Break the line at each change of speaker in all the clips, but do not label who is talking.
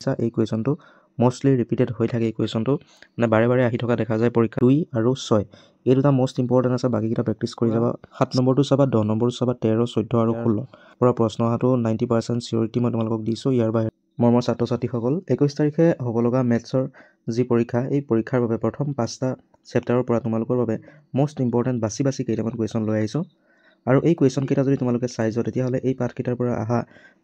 পাইছা এই কুৱেশ্যনটো mostly repeated হৈ থাকে এই কুৱেশ্যনটো মানে বাৰে বাৰে আহি থকা দেখা যায় পৰীক্ষা 2 আৰু 6 এই দুটা মোষ্ট ইম্পৰ্টেণ্ট আছে বাকীকেইটা প্ৰেক্টিচ কৰি যাবা 7 নম্বৰটো চাবা 10 নম্বৰটো চাবা 13 14 আৰু 16 পৰা প্ৰশ্ন অহাটো 90% চিয়ৰিটি মই তোমালোকক দিছোঁ ইয়াৰ বাহিৰে মৰমৰ ছাত্ৰ ছাত্ৰীসকল 21 তাৰিখে হ'ব লগা মেথছৰ যি পৰীক্ষা এই পৰীক্ষাৰ বাবে প্ৰথম 5টা চেপ্টাৰৰ পৰা তোমালোকৰ বাবে মোষ্ট ইম্পৰ্টেণ্ট বাছি কেইটামান কুৱেশ্যন লৈ আহিছোঁ আৰু এই কুৱেশ্যন কেইটা যদি তোমালোকে চাই যোৱা তেতিয়াহ'লে এই পাঠকেইটাৰ পৰা অহা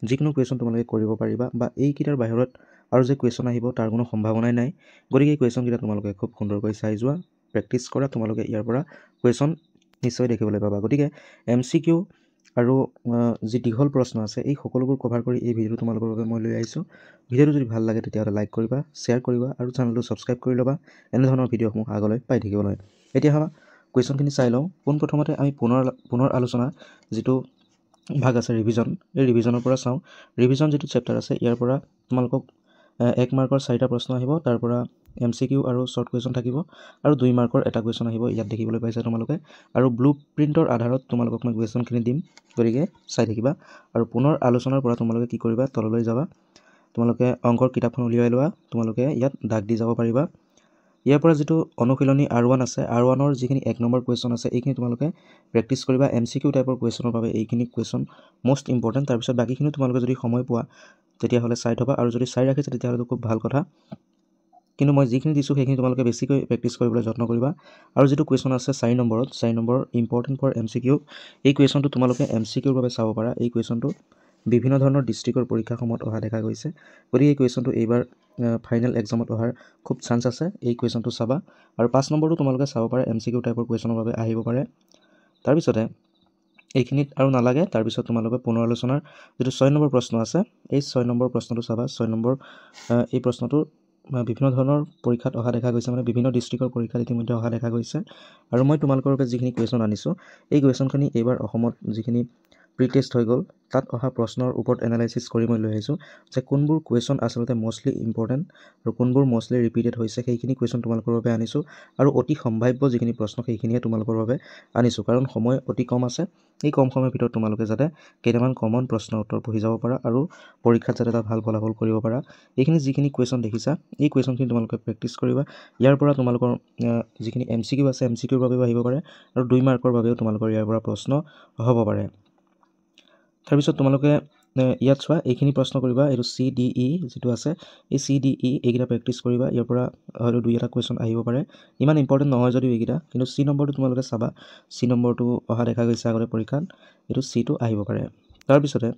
যিকোনো কুৱেশ্যন তোমালোকে কৰিব পাৰিবা বা এইকেইটাৰ বাহিৰত আৰু যে কুৱেশ্যন আহিব তাৰ কোনো সম্ভাৱনাই নাই গতিকে এই কুৱেশ্যনকেইটা তোমালোকে খুব সুন্দৰকৈ চাই যোৱা প্ৰেক্টিচ কৰা তোমালোকে ইয়াৰ পৰা কুৱেশ্যন নিশ্চয় দেখিবলৈ পাবা গতিকে MCQ আৰু যি দীঘল প্ৰশ্ন আছে এই সকলোবোৰ কভাৰ কৰি এই ভিডিঅ'টো তোমালোকৰ বাবে মই লৈ আহিছোঁ ভিডিঅ'টো যদি ভাল লাগে তেতিয়াহ'লে লাইক কৰিবা শ্বেয়াৰ কৰিবা আৰু চেনেলটো ছাবস্ক্ৰাইব কৰি ল'বা এনেধৰণৰ ভিডিঅ'সমূহ আগলৈ পাই থাকিবলৈ এতিয়া কুৱেশ্যনখিনি চাই লওঁ পোনপ্ৰথমতে আমি পুনৰ আলোচনা যিটো ভাগ আছে ৰিভিজন এই ৰিভিজনৰ পৰা চাওঁ ৰিভিজন যিটো চেপ্টাৰ আছে ইয়াৰ পৰা তোমালোকক 1 মাৰ্কৰ 4টা প্ৰশ্ন আহিব তাৰ পৰা MCQ আৰু শ্বৰ্ট কুৱেশ্যন থাকিব আৰু 2 মাৰ্কৰ এটা কুৱেশ্যন আহিব ইয়াত দেখিবলৈ পাইছা তোমালোকে আৰু ব্লু প্ৰিণ্টৰ আধাৰত তোমালোকক মই কুৱেশ্যনখিনি দিম গতিকে চাই থাকিবা আৰু পুনৰ আলোচনাৰ পৰা তোমালোকে কি কৰিবা তললৈ যাবা তোমালোকে অংকৰ কিতাপখন উলিয়াই লোৱা তোমালোকে ইয়াত দাগ দি যাব পাৰিবা ইয়াৰ পৰা যিটো অনুশীলনী R1 আছে R1ৰ যিখিনি 1 নম্বৰ কুৱেশ্যন আছে এইখিনি তোমালোকে প্ৰেক্টিচ কৰিবা MCQ টাইপৰ কুৱেশ্যনৰ বাবে এইখিনি কুৱেশ্যন মোষ্ট ইম্পৰ্টেণ্ট তাৰপিছত বাকীখিনি তোমালোকে যদি সময় পোৱা তেতিয়াহ'লে চাই থবা আৰু যদি চাই ৰাখিছে তেতিয়াহ'লে খুব ভাল কথা কিন্তু মই যিখিনি দিছোঁ সেইখিনি তোমালোকে বেছিকৈ প্ৰেক্টিচ কৰিবলৈ যত্ন কৰিবা আৰু যিটো কুৱেশ্যন আছে 4 নম্বৰ ইম্পৰ্টেণ্ট ফৰ MCQ এই কুৱেশ্যনটো তোমালোকে MCQৰ বাবে চাব পাৰা এই কুৱেশ্যনটো বিভিন্ন ধৰণৰ ডিষ্ট্ৰিক্টৰ পৰীক্ষাসমূহত অহা দেখা গৈছে গতিকে এই কুৱেশ্যনটো এইবাৰ ফাইনেল এক্সামত অহাৰ খুব চান্স আছে এই কুৱেশ্যনটো চাবা আৰু 5 নম্বৰটো তোমালোকে চাব পাৰা MCQ টাইপৰ কুৱেশ্যনৰ বাবে আহিব পাৰে তাৰপিছতে এইখিনিত আৰু নালাগে তাৰপিছত তোমালোকে পুনৰ আলোচনাৰ যিটো 6 নম্বৰ প্ৰশ্ন আছে এই 6 নম্বৰ প্ৰশ্নটো চাবা 6 নম্বৰ এই প্ৰশ্নটো বিভিন্ন ধৰণৰ পৰীক্ষাত অহা দেখা গৈছে মানে বিভিন্ন ডিষ্ট্ৰিক্টৰ পৰীক্ষাত ইতিমধ্যে অহা দেখা গৈছে আৰু মই তোমালোকৰ বাবে যিখিনি কুৱেশ্যন আনিছোঁ এই কুৱেশ্যনখিনি এইবাৰ অসমত যিখিনি প্ৰি টেষ্ট হৈ গ'ল তাত অহা প্ৰশ্নৰ ওপৰত এনালাইচিছ কৰি মই লৈ আহিছোঁ যে কোনবোৰ কুৱেশ্যন আচলতে মোষ্টলি ইম্পৰ্টেণ্ট আৰু কোনবোৰ মোষ্টলি ৰিপিটেড হৈছে সেইখিনি কুৱেশ্যন তোমালোকৰ বাবে আনিছোঁ আৰু অতি সম্ভাৱ্য যিখিনি প্ৰশ্ন সেইখিনিয়ে তোমালোকৰ বাবে আনিছোঁ কাৰণ সময় অতি কম আছে এই কম সময়ৰ ভিতৰত তোমালোকে যাতে কেইটামান কমন প্ৰশ্নৰ উত্তৰ পঢ়ি যাব পাৰা আৰু পৰীক্ষাত যাতে এটা ভাল ফলাফল কৰিব পাৰা এইখিনি যিখিনি কুৱেশ্যন দেখিছা এই কুৱেশ্যনখিনি তোমালোকে প্ৰেক্টিচ কৰিবা ইয়াৰ পৰা তোমালোকৰ যিখিনি MCQ আছে MCQৰ বাবেও আহিব পাৰে আৰু 2 মাৰ্কৰ বাবেও তোমালোকৰ ইয়াৰ পৰা প্ৰশ্ন হ'ব পাৰে তাৰপিছত তোমালোকে ইয়াত চোৱা এইখিনি প্ৰশ্ন কৰিবা এইটো CDE যিটো আছে এই CDE এইকেইটা প্ৰেক্টিচ কৰিবা ইয়াৰ পৰা হয়তো 2-এটা কুৱেশ্যন আহিব পাৰে ইমান ইম্পৰ্টেণ্ট নহয় যদিও এইকেইটা কিন্তু C নম্বৰটো তোমালোকে চাবা C নম্বৰটো অহা দেখা গৈছে আগতে পৰীক্ষাত এইটো Cটো আহিব পাৰে তাৰপিছতে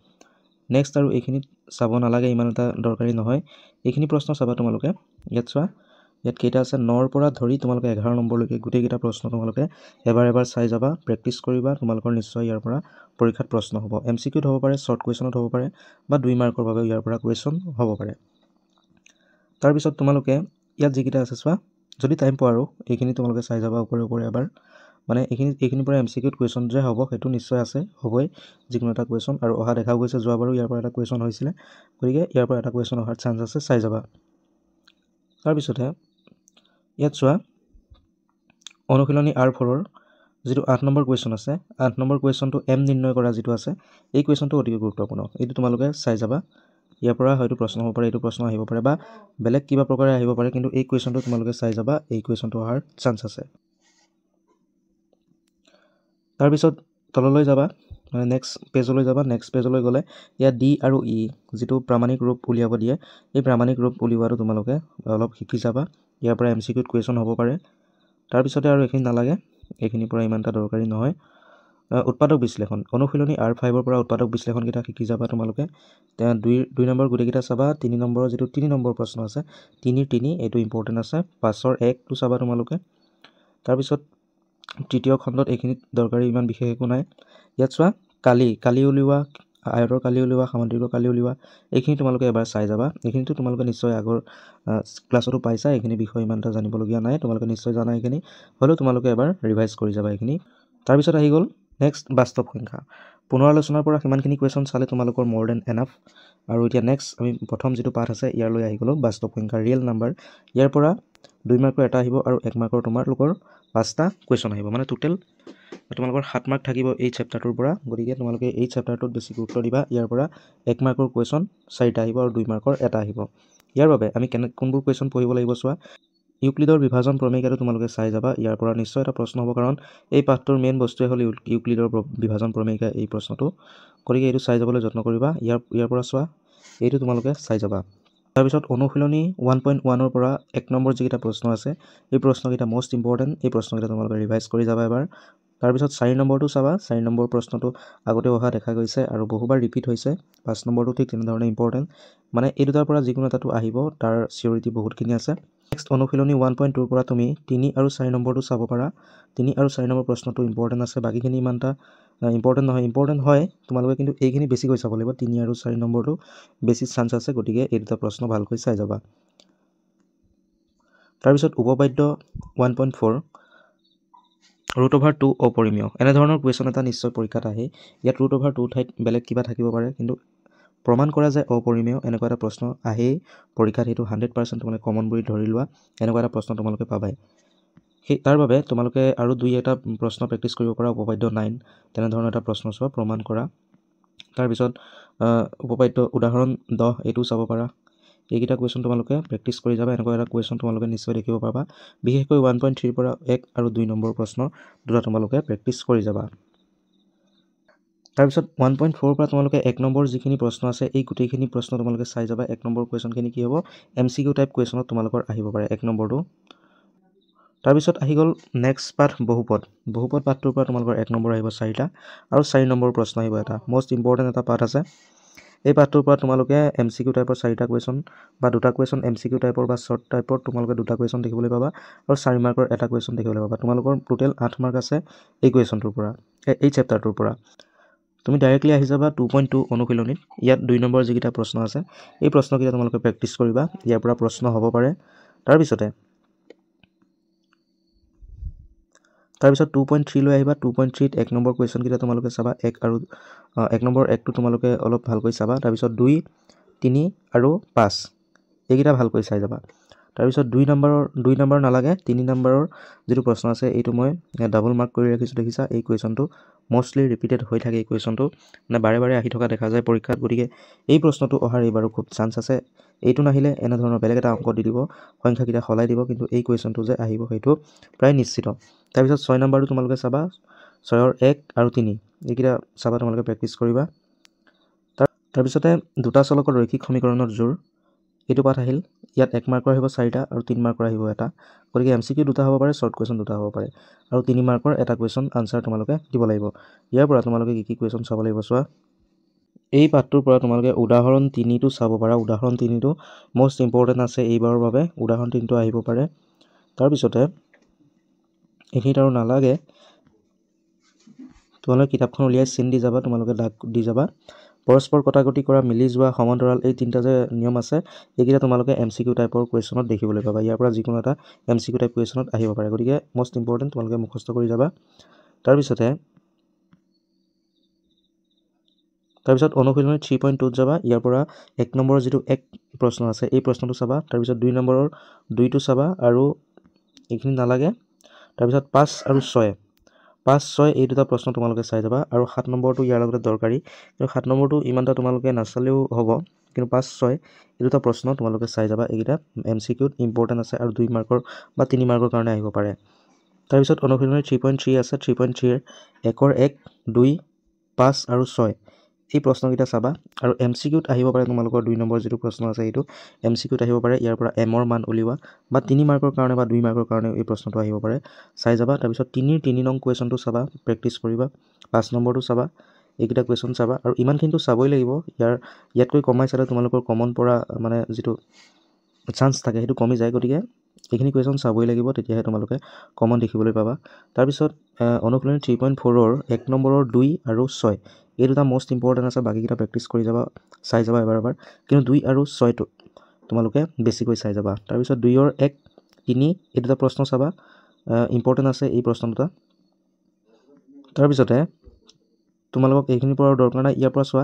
নেক্সট আৰু এইখিনিত চাব নালাগে ইমান এটা দৰকাৰী নহয় এইখিনি প্ৰশ্ন চাবা তোমালোকে ইয়াত চোৱা ইয়াত কেইটা আছে 9ৰ পৰা ধৰি তোমালোকে 11 নম্বৰলৈকে গোটেইকেইটা প্ৰশ্ন তোমালোকে এবাৰ চাই যাবা প্ৰেক্টিচ কৰিবা তোমালোকৰ নিশ্চয় ইয়াৰ পৰা পৰীক্ষাত প্ৰশ্ন হ'ব MCQত হ'ব পাৰে শ্বৰ্ট কুৱেশ্যনত হ'ব পাৰে বা 2 মাৰ্কৰ বাবে ইয়াৰ পৰা কুৱেশ্যন হ'ব পাৰে তাৰপিছত তোমালোকে ইয়াত যিকেইটা আছে চোৱা যদি টাইম পোৱা আৰু এইখিনি তোমালোকে চাই যাবা ওপৰে এবাৰ মানে এইখিনিৰ পৰা MCQত কুৱেশ্যন যে হ'ব সেইটো নিশ্চয় আছে হ'বই যিকোনো এটা কুৱেশ্যন আৰু অহা দেখা গৈছে যোৱাবাৰো ইয়াৰ পৰা এটা কুৱেশ্যন হৈছিলে গতিকে ইয়াৰ পৰা এটা কুৱেশ্যন অহাৰ চান্স আছে চাই যাবা তাৰপিছতে ইয়াত চোৱা অনুশীলনী R4ৰ যিটো 8 নম্বৰ কুৱেশ্যন আছে 8 নম্বৰ কুৱেশ্যনটো M নিৰ্ণয় কৰা যিটো আছে এই কুৱেশ্যনটো অতি গুৰুত্বপূৰ্ণ এইটো তোমালোকে চাই যাবা ইয়াৰ পৰা হয়তো প্ৰশ্ন হ'ব পাৰে এইটো প্ৰশ্ন আহিব পাৰে বা বেলেগ কিবা প্ৰকাৰে আহিব পাৰে কিন্তু এই কুৱেশ্যনটো তোমালোকে চাই যাবা এই কুৱেশ্যনটো অহাৰ চান্স আছে তাৰপিছত তললৈ যাবা মানে নেক্সট পেজলৈ যাবা নেক্সট পেজলৈ গ'লে ইয়াত D আৰু E যিটো প্ৰামাণিক ৰূপ উলিয়াব দিয়ে এই প্ৰামাণিক ৰূপ উলিওৱাটো তোমালোকে অলপ শিকি যাবা ইয়াৰ পৰা MCQত কুৱেশ্যন হ'ব পাৰে তাৰপিছতে আৰু এইখিনি নালাগে এইখিনিৰ পৰা ইমান এটা দৰকাৰী নহয় উৎপাদক বিশ্লেষণ অনুশীলনী R5ৰ পৰা উৎপাদক বিশ্লেষণকেইটা শিকি যাবা তোমালোকে 2 নম্বৰ গোটেইকেইটা চাবা 3 নম্বৰৰ যিটো 3 নম্বৰ প্ৰশ্ন আছে 3 এইটো ইম্পৰ্টেণ্ট আছে 5ৰ 1টো চাবা তোমালোকে তাৰপিছত তৃতীয় খণ্ডত এইখিনিত দৰকাৰী ইমান বিশেষ একো নাই ইয়াত চোৱা কালি উলিওৱা আয়তৰ কালি উলিওৱা সামান্তৰিকৰ কালি উলিওৱা এইখিনি তোমালোকে এবাৰ চাই যাবা এইখিনিতো তোমালোকে নিশ্চয় আগৰ ক্লাছতো পাইছা এইখিনি বিষয় ইমান এটা জানিবলগীয়া নাই তোমালোকে নিশ্চয় জানা এইখিনি হ'লেও তোমালোকে এবাৰ ৰিভাইজ কৰি যাবা এইখিনি তাৰপিছত আহি গ'ল নেক্সট বাস্তৱ সংখ্যা পুনৰ আলোচনাৰ পৰা সিমানখিনি কুৱেশ্যন চালে তোমালোকৰ মোৰ দেন এনাফ আৰু এতিয়া নেক্সট আমি প্ৰথম যিটো পাঠ আছে ইয়ালৈ আহি গ'লো বাস্তৱ সংখ্যা ৰিয়েল নাম্বাৰ ইয়াৰ পৰা 2 মাৰ্কৰ এটা আহিব আৰু 1 মাৰ্কৰ তোমালোকৰ 5টা কুৱেশ্যন আহিব মানে টোটেল তোমালোকৰ 7 মাৰ্ক থাকিব এই চেপ্টাৰটোৰ পৰা গতিকে তোমালোকে এই চেপ্টাৰটোত বেছি গুৰুত্ব দিবা ইয়াৰ পৰা 1 মাৰ্কৰ কুৱেশ্যন 4টা আহিব আৰু 2 মাৰ্কৰ এটা আহিব ইয়াৰ বাবে আমি কোনবোৰ কুৱেশ্যন পঢ়িব লাগিব চোৱা। ইউক্লিডৰ বিভাজন প্ৰমেয়িকাটো তোমালোকে চাই যাবা। ইয়াৰ পৰা নিশ্চয় এটা প্ৰশ্ন হ'ব, কাৰণ এই পাঠটোৰ মেইন বস্তুৱে হ'ল ইউক্লিডৰ বিভাজন প্ৰমেয়িকা, এই প্ৰশ্নটো। গতিকে এইটো চাই যাবলৈ যত্ন কৰিবা। ইয়াৰ পৰা চোৱা, এইটো তোমালোকে চাই যাবা। তাৰপিছত অনুশীলনী 1.1 পৰা 1 নম্বৰ যিকেইটা প্ৰশ্ন আছে, এই প্ৰশ্নকেইটা মষ্ট ইম্পৰ্টেণ্ট। এই প্ৰশ্নকেইটা তোমালোকে ৰিভাইজ কৰি যাবা এবাৰ। তাৰপিছত 4 নম্বৰটো চাবা। 4 নম্বৰ প্ৰশ্নটো আগতে অহা দেখা গৈছে আৰু বহুবাৰ ৰিপিট হৈছে। 5 নম্বৰটো ঠিক তেনেধৰণে ইম্পৰ্টেণ্ট, মানে এই দুটাৰ পৰা যিকোনো এটাটো আহিব, তাৰ চিয়ৰিটি বহুতখিনি আছে। নেক্সট অনুশীলনী 1.2 পৰা তুমি 3 আৰু 4 নম্বৰটো চাব পাৰা। 3 আৰু 4 নম্বৰ প্ৰশ্নটো ইম্পৰ্টেণ্ট আছে, বাকীখিনি ইমান এটা ইম্পৰ্টেণ্ট নহয়। ইম্পৰ্টেণ্ট হয় তোমালোকে, কিন্তু এইখিনি বেছিকৈ চাব লাগিব। 3 আৰু 4 নম্বৰটো বেছি চান্স আছে, গতিকে এই দুটা প্ৰশ্ন ভালকৈ চাই যাবা। তাৰপিছত উপপাদ্য 1.4 √2 অপৰিমেয়। এনেধৰণৰ কুৱেশ্যন এটা নিশ্চয় পৰীক্ষাত আহে। ইয়াত √2 ঠাইত বেলেগ কিবা থাকিব পাৰে, কিন্তু প্ৰমাণ কৰা যে অপৰিমেয় এনেকুৱা এটা প্ৰশ্ন আহেই পৰীক্ষাত। সেইটো 100% তোমালোকে কমন বুলি ধৰি লোৱা। এনেকুৱা এটা প্ৰশ্ন তোমালোকে পাবাই। তাৰ বাবে তোমালোকে আৰু 2-এটা প্ৰশ্ন প্ৰেক্টিছ কৰিব পাৰা। উপপাদ্য 9 তেনেধৰণৰ এটা প্ৰশ্ন চোৱা, প্ৰমাণ কৰা। তাৰপিছত উপপাদ্য উদাহৰণ 10 এইটো চাব পাৰা। এইকেইটা কুৱেশ্যন তোমালোকে প্ৰেক্টিছ কৰি যাবা। এনেকুৱা এটা কুৱেশ্যন তোমালোকে নিশ্চয় দেখিব পাবা। বিশেষকৈ 1.3 পৰা 1 আৰু 2 নম্বৰ প্ৰশ্ন দুটা তোমালোকে প্ৰেক্টিছ কৰি যাবা। তাৰপিছত 1.4 পৰা তোমালোকে 1 নম্বৰ যিখিনি প্ৰশ্ন আছে, এই গোটেইখিনি প্ৰশ্ন তোমালোকে চাই যাবা। 1 নম্বৰ কুৱেশ্যনখিনি কি হ'ব, MCQ টাইপ কুৱেশ্যনত তোমালোকৰ আহিব পাৰে 1 নম্বৰটো। তাৰপিছত আহি গ'ল নেক্সট পাঠ বহুপদ। বহুপদ পাঠটোৰ পৰা তোমালোকৰ 1 নম্বৰ আহিব 4টা আৰু 4 নম্বৰ প্ৰশ্ন আহিব এটা। মষ্ট ইম্পৰ্টেণ্ট এটা পাঠ আছে। এই পাঠটোৰ পৰা তোমালোকে MCQ টাইপৰ 4টা কুৱেশ্যন বা 2টা কুৱেশ্যন MCQ টাইপৰ বা শ্বৰ্ট টাইপৰ তোমালোকে 2টা কুৱেশ্যন দেখিবলৈ পাবা আৰু 4 মাৰ্কৰ এটা কুৱেশ্যন দেখিবলৈ পাবা। তোমালোকৰ টোটেল 8 মাৰ্ক আছে এই কুৱেশ্যনটোৰ পৰা, এই চেপ্টাৰটোৰ পৰা। তুমি ডাইৰেক্টলি আহি যাবা 2.2 অনুশীলনীত। ইয়াত 2 নম্বৰ যিকেইটা প্ৰশ্ন আছে, এই প্ৰশ্নকেইটা তোমালোকে প্ৰেক্টিছ কৰিবা। ইয়াৰ পৰা প্ৰশ্ন হ'ব পাৰে। তাৰপিছত 2.3 লৈ আহিবা। 2.3ত 1 নম্বৰ কুৱেশ্যনকেইটা তোমালোকে চাবা। 1 আৰু 1 নম্বৰ 1টো তোমালোকে অলপ ভালকৈ চাবা। তাৰপিছত 2, 3 আৰু 5 এইকেইটা ভালকৈ চাই যাবা। তাৰপিছত 2 নম্বৰ নালাগে, 3 নম্বৰৰ যিটো প্ৰশ্ন আছে, এইটো মই ডাবল মাৰ্ক কৰি ৰাখিছোঁ, দেখিছা। এই কুৱেশ্যনটো মষ্টলি ৰিপিটেড হৈ থাকে। এই কুৱেশ্যনটো মানে বাৰে বাৰে আহি থকা দেখা যায় পৰীক্ষাত, গতিকে এই প্ৰশ্নটো অহাৰ এইবাৰো খুব চান্স আছে। এইটো নাহিলে এনেধৰণৰ বেলেগ এটা অংক দি দিব, সংখ্যাকেইটা সলাই দিব, কিন্তু এই কুৱেশ্যনটো যে আহিব সেইটো প্ৰায় নিশ্চিত। তাৰপিছত 6 নম্বৰটো তোমালোকে চাবা। 6ৰ 1 আৰু 3 এইকেইটা চাবা, তোমালোকে প্ৰেক্টিছ কৰিবা। তাৰপিছতে দুটা চলকৰ ৰৈখিক সমীকৰণৰ জোৰ, এইটো পাঠ আহিল। ইয়াত 1 মাৰ্কৰ আহিব 4টা আৰু 3 মাৰ্কৰ আহিব এটা। গতিকে MCQ 2টা হ'ব পাৰে, শ্বৰ্ট কুৱেশ্যন 2টা হ'ব পাৰে, আৰু 3 মাৰ্কৰ এটা কুৱেশ্যন আনচাৰ তোমালোকে দিব লাগিব। ইয়াৰ পৰা তোমালোকে কি কুৱেশ্যন চাব লাগিব চোৱা। এই পাঠটোৰ পৰা তোমালোকে উদাহৰণ 3টো চাব পাৰা। উদাহৰণ 3টো মষ্ট ইম্পৰ্টেণ্ট আছে এইবাৰৰ বাবে। উদাহৰণ 3টো আহিব পাৰে। তাৰপিছতে এইখিনিত আৰু নালাগে, তোমালোকে কিতাপখন উলিয়াই চিন দি যাবা, তোমালোকে দাগ দি যাবা। পৰস্পৰ কটাকটি কৰা, মিলি যোৱা, সমান্তৰাল, এই 3টা যে নিয়ম আছে, এইকেইটা তোমালোকে MCQ টাইপৰ কুৱেশ্যনত দেখিবলৈ পাবা। ইয়াৰ পৰা যিকোনো এটা MCQ টাইপ কুৱেশ্যনত আহিব পাৰে, গতিকে মষ্ট ইম্পৰ্টেণ্ট, তোমালোকে মুখস্থ কৰি যাবা। তাৰপিছত অনুশীলনী 3.2ত যাবা। ইয়াৰ পৰা 1 নম্বৰৰ যিটো 1 প্ৰশ্ন আছে, এই প্ৰশ্নটো চাবা। তাৰপিছত 2 নম্বৰৰ 2টো চাবা, আৰু এইখিনি নালাগে। তাৰপিছত 5 আৰু 6 এই দুটা প্ৰশ্ন তোমালোকে চাই যাবা, আৰু 7 নম্বৰটো ইয়াৰ লগতে দৰকাৰী, কিন্তু 7 নম্বৰটো ইমানটা তোমালোকে নাচালেও হ'ব, কিন্তু 5, 6 এই দুটা প্ৰশ্ন তোমালোকে চাই যাবা। এইকেইটা MCQত ইম্পৰ্টেণ্ট আছে আৰু 2 মাৰ্কৰ বা 3 মাৰ্কৰ কাৰণে আহিব পাৰে। তাৰপিছত অনুশীলনী 3.3 আছে। 3.3ৰ 1ৰ 1, 2, 5 আৰু 6 এই প্ৰশ্নকেইটা চাবা, আৰু MCQত আহিব পাৰে। তোমালোকৰ 2 নম্বৰ যিটো প্ৰশ্ন আছে, এইটো MCQত আহিব পাৰে। ইয়াৰ পৰা M ৰ মান উলিওৱা, বা 3 মাৰ্কৰ কাৰণে বা 2 মাৰ্কৰ কাৰণে এই প্ৰশ্নটো আহিব পাৰে, চাই যাবা। তাৰপিছত 3 নং কুৱেশ্যনটো চাবা, প্ৰেক্টিছ কৰিবা। 5 নম্বৰটো চাবা, এইকেইটা কুৱেশ্যন চাবা, আৰু ইমানখিনিতো চাবই লাগিব। ইয়াতকৈ কমাই চালে তোমালোকৰ কমন পৰা মানে যিটো চান্স থাকে সেইটো কমি যায়, গতিকে এইখিনি কুৱেশ্যন চাবই লাগিব, তেতিয়াহে তোমালোকে কমন দেখিবলৈ পাবা। তাৰপিছত অনুশীলনী 3.4ৰ 1 নম্বৰৰ 2 আৰু 6 এই দুটা মষ্ট ইম্পৰ্টেণ্ট আছে। বাকীকেইটা প্ৰেক্টিছ কৰি যাবা, চাই যাবা এবাৰ, কিন্তু 2 আৰু 6টো তোমালোকে বেছিকৈ চাই যাবা। তাৰপিছত 2ৰ 1, 3 এই দুটা প্ৰশ্ন চাবা, ইম্পৰ্টেণ্ট আছে এই প্ৰশ্ন দুটা। তাৰপিছতে তোমালোকক এইখিনিৰ পৰা দৰকাৰ নাই। ইয়াৰ পৰা চোৱা,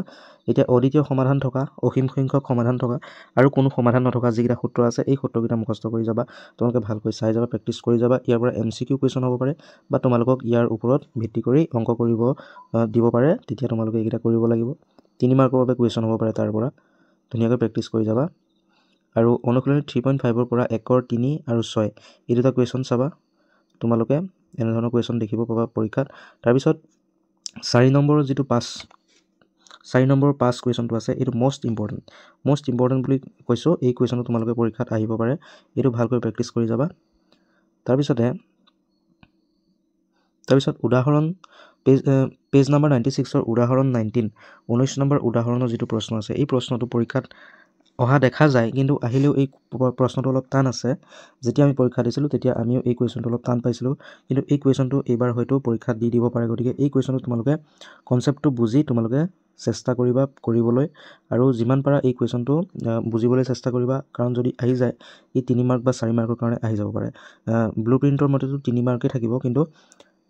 এতিয়া অদ্বিতীয় সমাধান থকা, অসীম সংখ্যক সমাধান থকা আৰু কোনো সমাধান নথকা যিকেইটা সূত্ৰ আছে, এই সূত্ৰকেইটা মুখস্থ কৰি যাবা। তোমালোকে ভালকৈ চাই যাবা, প্ৰেক্টিছ কৰি যাবা। ইয়াৰ পৰা MCQ কুৱেশ্যন হ'ব পাৰে, বা তোমালোকক ইয়াৰ ওপৰত ভিত্তি কৰি অংক কৰিব দিব পাৰে, তেতিয়া তোমালোকে এইকেইটা কৰিব লাগিব। 3 মাৰ্কৰ বাবে কুৱেশ্যন হ'ব পাৰে, তাৰ পৰা ধুনীয়াকৈ প্ৰেক্টিছ কৰি যাবা। আৰু অনুশীলনী 3.5 পৰা 1 3 আৰু 6 এই দুটা কুৱেশ্যন চাবা তোমালোকে এনেধৰণৰ কুৱেশ্যন দেখিব পাবা পৰীক্ষাত তাৰপিছত 4 নম্বৰৰ যিটো 4 নম্বৰৰ 5 কুৱেশ্যনটো আছে এইটো মষ্ট ইম্পৰ্টেণ্ট বুলি কৈছোঁ এই কুৱেশ্যনটো তোমালোকে পৰীক্ষাত আহিব পাৰে এইটো ভালকৈ প্ৰেক্টিছ কৰি যাবা তাৰপিছত উদাহৰণ পেজ নাম্বাৰ 96ৰ উদাহৰণ 19 নম্বৰ উদাহৰণৰ যিটো প্ৰশ্ন আছে এই প্ৰশ্নটো পৰীক্ষাত অহা দেখা যায় কিন্তু আহিলেও এই প্ৰশ্নটো অলপ টান আছে যেতিয়া আমি পৰীক্ষা দিছিলোঁ তেতিয়া আমিও এই কুৱেশ্যনটো অলপ টান পাইছিলোঁ কিন্তু এই কুৱেশ্যনটো এইবাৰ হয়তো পৰীক্ষাত দিব পাৰে গতিকে এই কুৱেশ্যনটো তোমালোকে কনচেপ্টটো বুজি তোমালোকে চেষ্টা কৰিবা কৰিবলৈ আৰু যিমান পাৰা এই কুৱেশ্যনটো বুজিবলৈ চেষ্টা কৰিবা কাৰণ যদি আহি যায় এই 3 মাৰ্ক বা 4 মাৰ্কৰ কাৰণে আহি যাব পাৰে ব্লুপ্ৰিণ্টৰ মতেতো 3 মাৰ্কেই থাকিব কিন্তু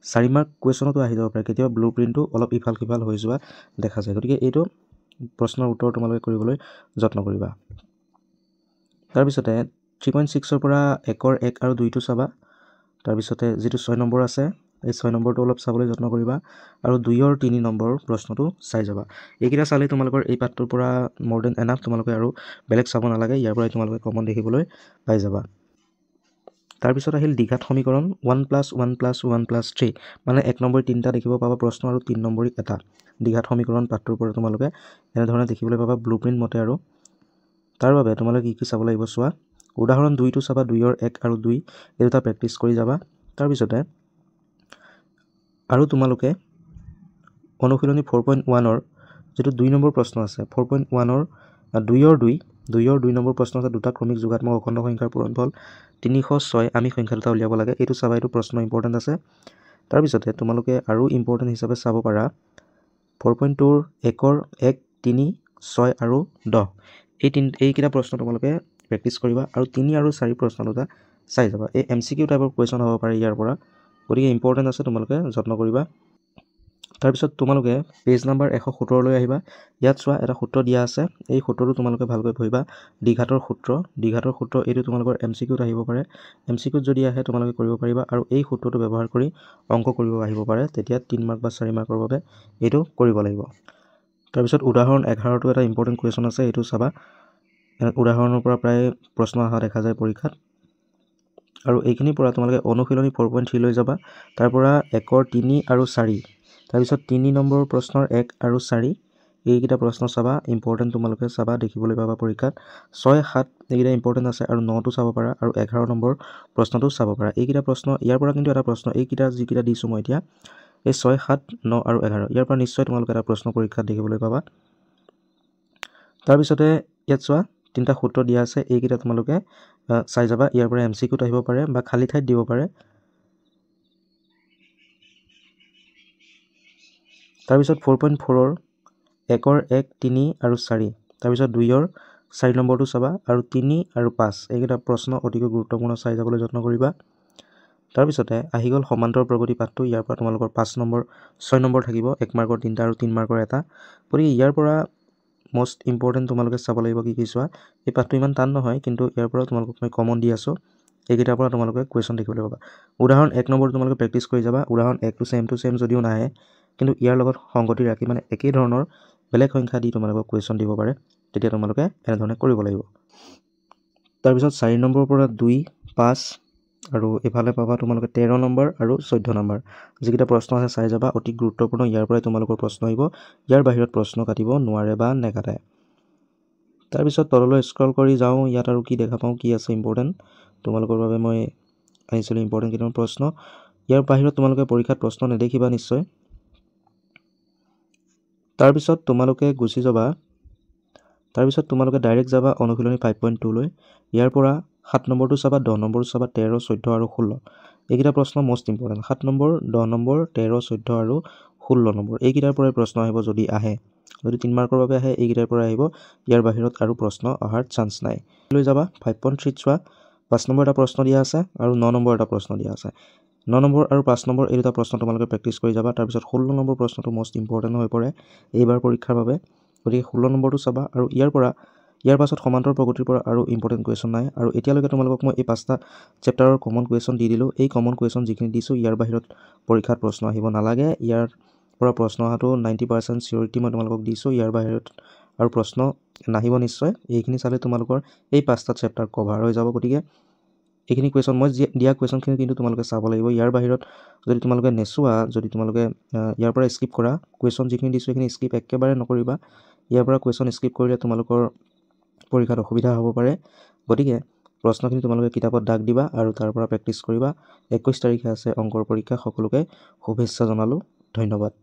4 মাৰ্ক কুৱেশ্যনতো আহি যাব পাৰে কেতিয়াবা ব্লুপ্ৰিণ্টটো অলপ ইফাল সিফাল হৈ যোৱা দেখা যায় গতিকে এইটো প্ৰশ্নৰ উত্তৰ তোমালোকে কৰিবলৈ যত্ন কৰিবা তাৰপিছতে 3.6ৰ পৰা 1 আৰু 2টো চাবা তাৰপিছতে যিটো 6 নম্বৰ আছে এই 6 নম্বৰটো অলপ চাবলৈ যত্ন কৰিবা আৰু 2 3 নম্বৰ প্ৰশ্নটো চাই যাবা এইকেইটা চালে তোমালোকৰ এই পাঠটোৰ পৰা মোৰ দেন এনাফ তোমালোকে আৰু বেলেগ চাব নালাগে ইয়াৰ পৰাই তোমালোকে কমন দেখিবলৈ পাই যাবা তাৰপিছত আহিল দ্বিঘাত সমীকৰণ 1 + 1 + 1 + 3 মানে 1 নম্বৰ 3টা দেখিব পাবা প্ৰশ্ন আৰু 3 নম্বৰী এটা দ্বিঘাত সমীকৰণ পাঠটোৰ পৰা তোমালোকে এনেধৰণে দেখিবলৈ পাবা ব্লুপ্ৰিণ্ট মতে আৰু তাৰ বাবে তোমালোকে কি চাব লাগিব চোৱা উদাহৰণ 2টো চাবা 2 1 আৰু 2 এই দুটা প্ৰেক্টিছ কৰি যাবা তাৰপিছতে আৰু তোমালোকে অনুশীলনী 4.1ৰ যেটো 2 নম্বৰ প্ৰশ্ন আছে 4.1ৰ 2 নম্বৰ প্ৰশ্ন আছে দুটা ক্ৰমিক যোগাত্মক অখণ্ড সংখ্যাৰ পূৰণফল 306 আমি সংখ্যা দুটা উলিয়াব লাগে এইটো চাবা এইটো প্ৰশ্ন ইম্পৰ্টেন্ট আছে তাৰপিছতে তোমালোকে আৰু ইম্পৰ্টেন্ট হিচাপে চাব পাৰা 4.2ৰ 1ৰ 1 3 6 আৰু 10 এইকেইটা প্ৰশ্ন তোমালোকে প্ৰেক্টিছ কৰিবা আৰু 3 আৰু 4 প্ৰশ্ন দুটা চাই যাবা এই এমসিকিউ টাইপৰ কুৱেশ্যন হ'ব পাৰে ইয়াৰ পৰা গতিকে ইম্পৰ্টেন্ট আছে তোমালোকে যত্ন কৰিবা তাৰপিছত তোমালোকে পেজ নাম্বাৰ 117 লৈ আহিবা ইয়াত চোৱা এটা সূত্ৰ দিয়া আছে এই সূত্ৰটো তোমালোকে ভালকৈ পঢ়িবা দ্বিঘাতৰ সূত্ৰ এইটো তোমালোকৰ এমসিকিউত আহিব পাৰে এমসিকিউত যদি আহে তোমালোকে কৰিব পাৰিবা আৰু এই সূত্ৰটো ব্যৱহাৰ কৰি অংক কৰিব আহিব পাৰে তেতিয়া 3 মাৰ্ক বা 4 মাৰ্কৰ বাবে এইটো কৰিব লাগিব তাৰপিছত উদাহৰণ 11টো এটা ইম্পৰ্টেন্ট কুৱেশ্যন আছে এইটো চাবা উদাহৰণৰ পৰা প্ৰায় প্ৰশ্ন অহা দেখা যায় পৰীক্ষাত আৰু এইখিনিৰ পৰা তোমালোকে অনুশীলনী 4.3 লৈ যাবা তাৰ পৰা 1ৰ 3 আৰু 4 তাৰপিছত 3 নম্বৰ প্ৰশ্নৰ 1 আৰু 4 এইকেইটা প্ৰশ্ন চাবা ইম্পৰ্টেন্ট তোমালোকে চাবা দেখিবলৈ পাবা পৰীক্ষাত 6 7 এইকেইটা ইম্পৰ্টেন্ট আছে আৰু 9টো চাব পাৰা আৰু 11 নম্বৰ প্ৰশ্নটো চাব পাৰা এইকেইটা প্ৰশ্ন ইয়াৰ পৰা কিন্তু এটা প্ৰশ্ন এইকেইটা যিকেইটা দিছো মই এতিয়া এই 6 7 9 আৰু 11 ইয়াৰ পৰা নিশ্চয় তোমালোকে এটা প্ৰশ্ন পৰীক্ষাত দেখিবলৈ পাবা তাৰপিছতে ইয়াত চোৱা তিনটা সূত্ৰ দিয়া আছে এইকেইটা তোমালোকে চাই যাবা ইয়াৰ পৰা এমসিকিউত আহিব পাৰে বা খালি ঠাইত দিব পাৰে তাৰপিছত 4.4ৰ 1ৰ 1 3 আৰু 4 তাৰপিছত 2ৰ 4 নম্বৰটো চাবা আৰু 3 আৰু 5 এইকেইটা প্ৰশ্ন অতিকৈ গুৰুত্বপূৰ্ণ চাই যাবলৈ যত্ন কৰিবা তাৰপিছতে আহি গ'ল সমান্তৰ প্ৰগতি পাঠটো ইয়াৰ পৰা তোমালোকৰ 5 নম্বৰ 6 নম্বৰ থাকিব 1 মাৰ্কৰ 3টা আৰু 3 মাৰ্কৰ এটা গতিকে ইয়াৰ পৰা most important তোমালোকে চাব লাগিব কি চোৱা এই পাঠটো ইমান টান নহয় কিন্তু ইয়াৰ পৰা তোমালোকক মই কমন দি আছো এইকেইটাৰ পৰা তোমালোকে কুৱেশ্যন দেখিবলৈ পাবা উদাহৰণ 1 নম্বৰ তোমালোকে প্ৰেক্টিছ কৰি যাবা উদাহৰণ 1 টো সেম যদিও নাহে কিন্তু ইয়াৰ লগত সংগতি ৰাখি মানে একেই ধৰণৰ বেলেগ সংখ্যা দি তোমালোকক কুৱেশ্যন দিব পাৰে তেতিয়া তোমালোকে এনে ধৰণে কৰিব লাগিব তাৰপিছত 4 নম্বৰৰ পৰা 2 5 আৰু এফালে পাবা তোমালোকে 13 নম্বৰ আৰু 14 নম্বৰ যিকেইটা প্ৰশ্ন আছে চাই যাবা অতি গুৰুত্বপূৰ্ণ ইয়াৰ পৰাই তোমালোকৰ প্ৰশ্ন আহিব ইয়াৰ বাহিৰত প্ৰশ্ন কাটিব নোৱাৰে বা নেকাটে তাৰপিছত তললৈ স্ক্ৰল কৰি যাওঁ ইয়াত আৰু কি দেখা পাওঁ কি আছে ইম্পৰ্টেন্ট তোমালোকৰ বাবে মই আনিছিলো ইম্পৰ্টেন্ট কিমান প্ৰশ্ন ইয়াৰ বাহিৰত তোমালোকে পৰীক্ষাত প্ৰশ্ন নেদেখিবা নিশ্চয় তাৰপিছত তোমালোকে গুছি যাবা তাৰপিছত তোমালোকে ডাইৰেক্ট যাবা অনুশীলনী 5.2 লৈ ইয়াৰ পৰা 7 নম্বৰটো চাবা 10 নম্বৰটো চাবা 13 14 আৰু 16 এইকেইটা প্ৰশ্ন মোষ্ট ইম্পৰ্টেন্ট 7 নম্বৰ 10 নম্বৰ 13 14 আৰু 16 নম্বৰ এইকেইটাৰ পৰাই প্ৰশ্ন আহিব যদি আহে যদি 3 মাৰ্কৰ বাবে আহে এইকেইটাৰ পৰা আহিব ইয়াৰ বাহিৰত আৰু প্ৰশ্ন অহাৰ চান্স নাই লৈ যাবা 5.3 চোৱা 5 নম্বৰ এটা প্ৰশ্ন দিয়া আছে আৰু 9 নম্বৰ এটা প্ৰশ্ন দিয়া আছে 9 নম্বৰ আৰু 5 নম্বৰ এই দুটা প্ৰশ্ন তোমালোকে প্ৰেক্টিছ কৰি যাবা তাৰ পিছত 16 নম্বৰ প্ৰশ্নটো মোষ্ট ইম্পৰ্টেন্ট হৈ পৰে এইবাৰ পৰীক্ষাৰ বাবে গতিকে 16 নম্বৰটো চাবা আৰু ইয়াৰ পাছত সমান্তৰ প্ৰগতিৰ পৰা আৰু ইম্পৰ্টেন্ট কুৱেশ্যন নাই আৰু এতিয়ালৈকে তোমালোকক মই এই 5টা চেপ্টাৰৰ কমন কুৱেশ্যন দি দিলো এই কমন কুৱেশ্যন যিখিনি দিছো ইয়াৰ বাহিৰত পৰীক্ষাত প্ৰশ্ন আহিব নালাগে ইয়াৰ পৰা প্ৰশ্ন অহাটো 90% চিউৰিটি মই তোমালোকক দিছো ইয়াৰ বাহিৰত আৰু প্ৰশ্ন নাহিব নিশ্চয়। এইখিনি চালে তোমালোকৰ এই 5টা চেপ্টাৰ কভাৰ হৈ যাব। গতিকে এইখিনি কুৱেশ্যন মই দিয়া কুৱেশ্যনখিনি কিন্তু তোমালোকে চাব লাগিব। ইয়াৰ বাহিৰত যদি তোমালোকে নেচোৱা, যদি তোমালোকে ইয়াৰ পৰা স্কিপ কৰা, কুৱেশ্যন যিখিনি দিছোঁ সেইখিনি স্কিপ একেবাৰে নকৰিবা। ইয়াৰ পৰা কুৱেশ্যন স্কিপ কৰিলে তোমালোকৰ পৰীক্ষাত অসুবিধা হ'ব পাৰে। গতিকে প্ৰশ্নখিনি তোমালোকে কিতাপত দাগ দিবা আৰু তাৰ পৰা প্ৰেক্টিছ কৰিবা। 21 তাৰিখে আছে অংকৰ পৰীক্ষা। সকলোকে শুভেচ্ছা জনালোঁ। ধন্যবাদ।